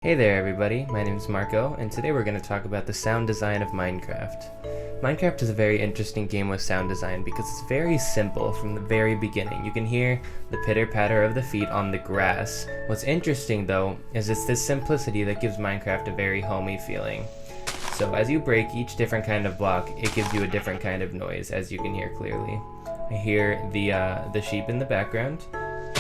Hey there everybody, my name is Marco, and today we're going to talk about the sound design of Minecraft. Minecraft is a very interesting game with sound design because it's very simple from the very beginning. You can hear the pitter-patter of the feet on the grass. What's interesting though is it's this simplicity that gives Minecraft a very homey feeling. So as you break each different kind of block, it gives you a different kind of noise, as you can hear clearly. I hear the sheep in the background,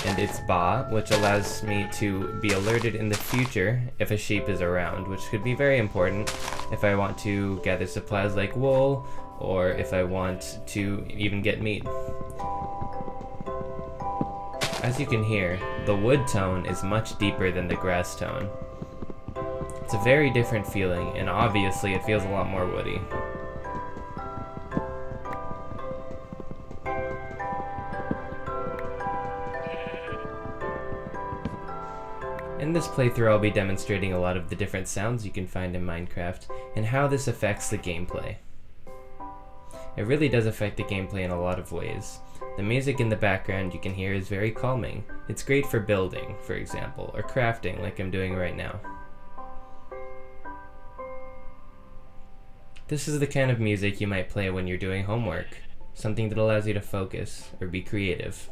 and it's baa, which allows me to be alerted in the future if a sheep is around, which could be very important if I want to gather supplies like wool, or if I want to even get meat. As you can hear, the wood tone is much deeper than the grass tone. It's a very different feeling, and obviously it feels a lot more woody. In this playthrough, I'll be demonstrating a lot of the different sounds you can find in Minecraft, and how this affects the gameplay. It really does affect the gameplay in a lot of ways. The music in the background you can hear is very calming. It's great for building, for example, or crafting like I'm doing right now. This is the kind of music you might play when you're doing homework, something that allows you to focus or be creative.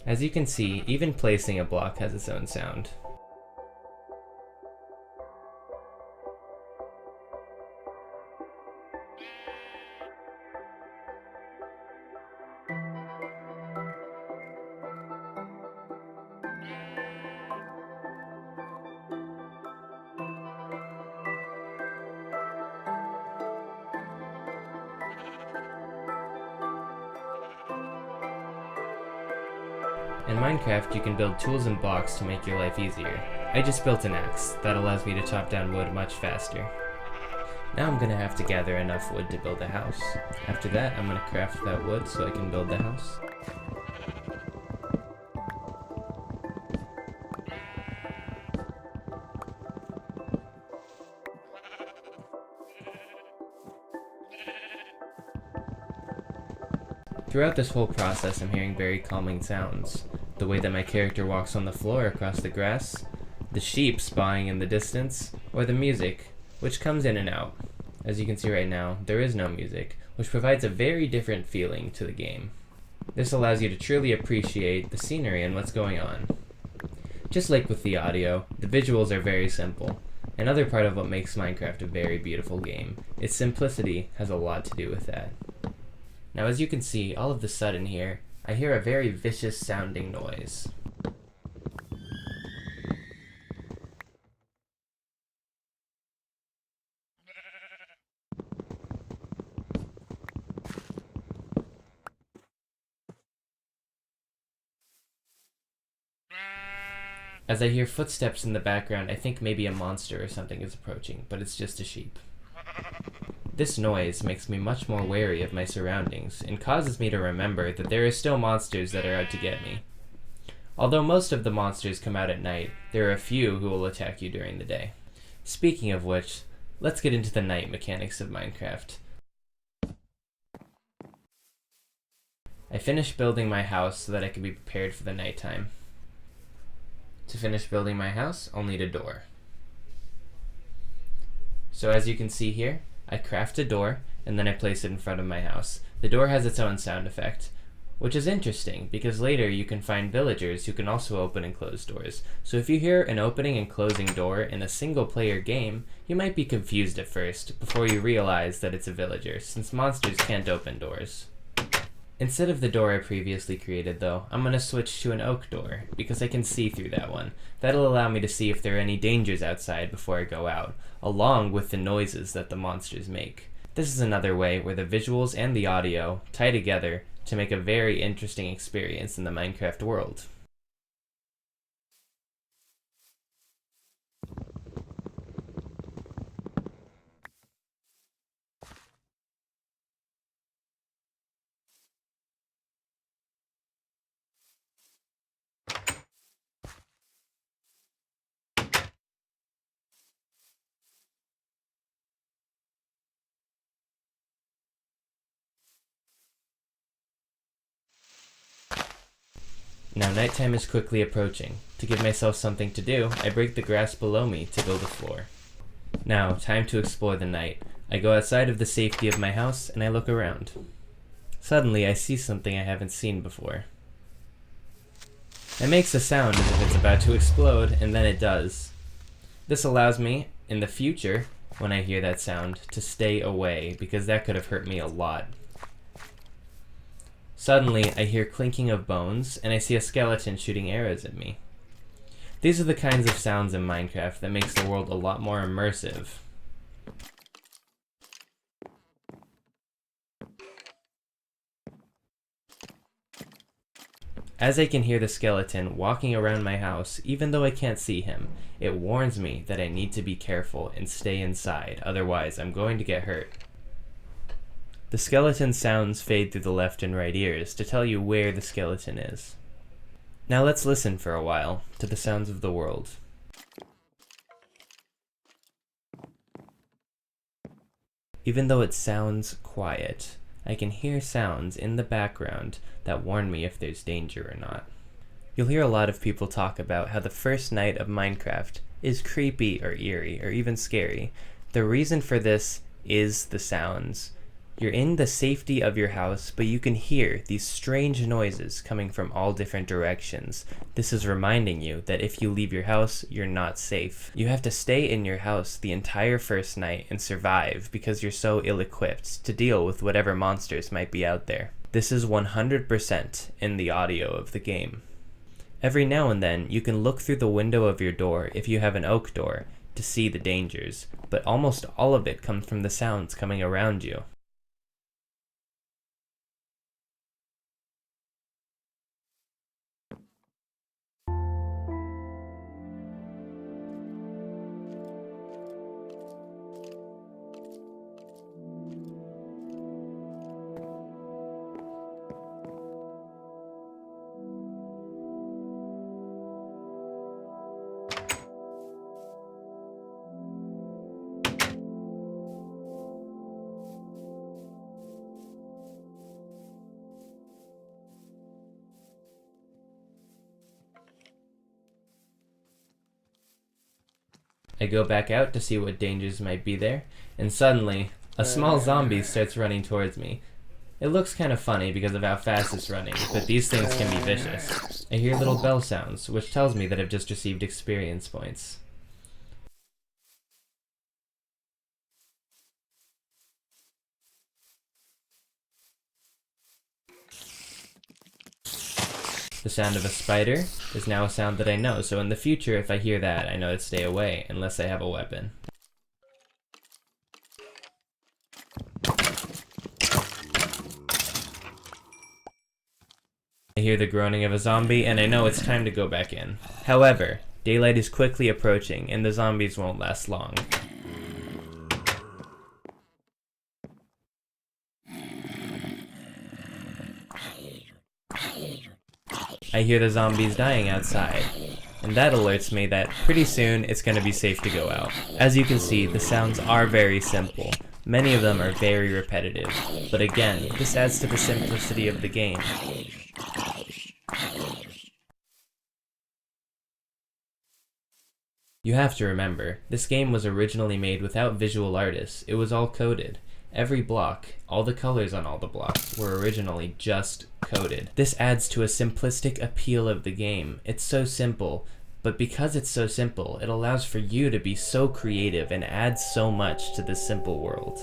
As you can see, even placing a block has its own sound. In Minecraft, you can build tools and blocks to make your life easier. I just built an axe that allows me to chop down wood much faster. Now I'm gonna have to gather enough wood to build a house. After that, I'm gonna craft that wood so I can build the house. Throughout this whole process, I'm hearing very calming sounds. The way that my character walks on the floor across the grass, the sheep spawing in the distance, or the music, which comes in and out. As you can see right now, there is no music, which provides a very different feeling to the game. This allows you to truly appreciate the scenery and what's going on. Just like with the audio, the visuals are very simple. Another part of what makes Minecraft a very beautiful game, its simplicity has a lot to do with that. Now as you can see, all of a sudden here, I hear a very vicious sounding noise. As I hear footsteps in the background, I think maybe a monster or something is approaching, but it's just a sheep. This noise makes me much more wary of my surroundings, and causes me to remember that there are still monsters that are out to get me. Although most of the monsters come out at night, there are a few who will attack you during the day. Speaking of which, let's get into the night mechanics of Minecraft. I finished building my house so that I could be prepared for the nighttime. To finish building my house, I'll need a door. So as you can see here, I craft a door, and then I place it in front of my house. The door has its own sound effect, which is interesting, because later you can find villagers who can also open and close doors. So if you hear an opening and closing door in a single player game, you might be confused at first, before you realize that it's a villager, since monsters can't open doors. Instead of the door I previously created though, I'm going to switch to an oak door, because I can see through that one. That'll allow me to see if there are any dangers outside before I go out, along with the noises that the monsters make. This is another way where the visuals and the audio tie together to make a very interesting experience in the Minecraft world. Now nighttime is quickly approaching. To give myself something to do, I break the grass below me to build a floor. Now, time to explore the night. I go outside of the safety of my house and I look around. Suddenly, I see something I haven't seen before. It makes a sound as if it's about to explode, and then it does. This allows me, in the future, when I hear that sound, to stay away, because that could have hurt me a lot. Suddenly, I hear clinking of bones, and I see a skeleton shooting arrows at me. These are the kinds of sounds in Minecraft that makes the world a lot more immersive. As I can hear the skeleton walking around my house, even though I can't see him, it warns me that I need to be careful and stay inside, otherwise I'm going to get hurt. The skeleton sounds fade through the left and right ears to tell you where the skeleton is. Now let's listen for a while to the sounds of the world. Even though it sounds quiet, I can hear sounds in the background that warn me if there's danger or not. You'll hear a lot of people talk about how the first night of Minecraft is creepy or eerie or even scary. The reason for this is the sounds. You're in the safety of your house, but you can hear these strange noises coming from all different directions. This is reminding you that if you leave your house, you're not safe. You have to stay in your house the entire first night and survive because you're so ill-equipped to deal with whatever monsters might be out there. This is 100% in the audio of the game. Every now and then, you can look through the window of your door, if you have an oak door, to see the dangers, but almost all of it comes from the sounds coming around you. I go back out to see what dangers might be there, and suddenly, a small zombie starts running towards me. It looks kind of funny because of how fast it's running, but these things can be vicious. I hear little bell sounds, which tells me that I've just received experience points. The sound of a spider is now a sound that I know, so in the future, if I hear that, I know to stay away, unless I have a weapon. I hear the groaning of a zombie, and I know it's time to go back in. However, daylight is quickly approaching, and the zombies won't last long. I hear the zombies dying outside, and that alerts me that pretty soon it's going to be safe to go out. As you can see, the sounds are very simple. Many of them are very repetitive, but again, this adds to the simplicity of the game. You have to remember, this game was originally made without visual artists. It was all coded. Every block, all the colors on all the blocks, were originally just coded. This adds to a simplistic appeal of the game. It's so simple, but because it's so simple, it allows for you to be so creative and adds so much to this simple world.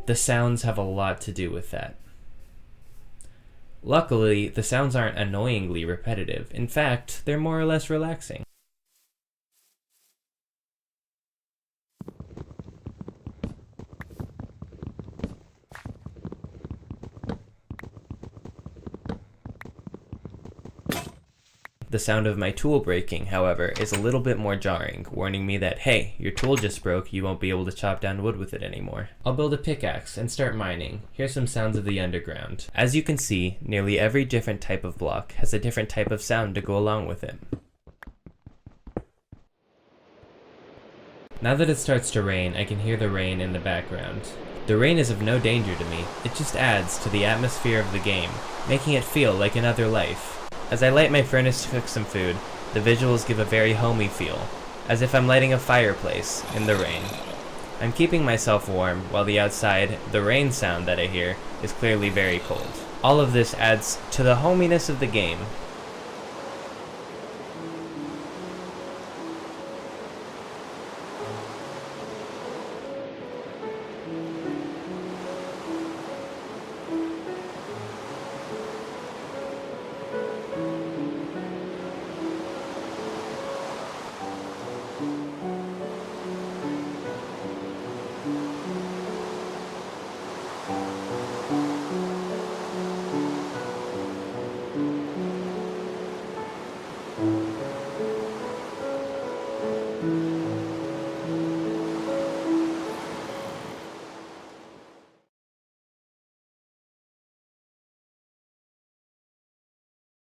The sounds have a lot to do with that. Luckily, the sounds aren't annoyingly repetitive. In fact, they're more or less relaxing. The sound of my tool breaking, however, is a little bit more jarring, warning me that, hey, your tool just broke, you won't be able to chop down wood with it anymore. I'll build a pickaxe and start mining. Here's some sounds of the underground. As you can see, nearly every different type of block has a different type of sound to go along with it. Now that it starts to rain, I can hear the rain in the background. The rain is of no danger to me, it just adds to the atmosphere of the game, making it feel like another life. As I light my furnace to cook some food, the visuals give a very homey feel, as if I'm lighting a fireplace in the rain. I'm keeping myself warm, while the outside, the rain sound that I hear, is clearly very cold. All of this adds to the hominess of the game.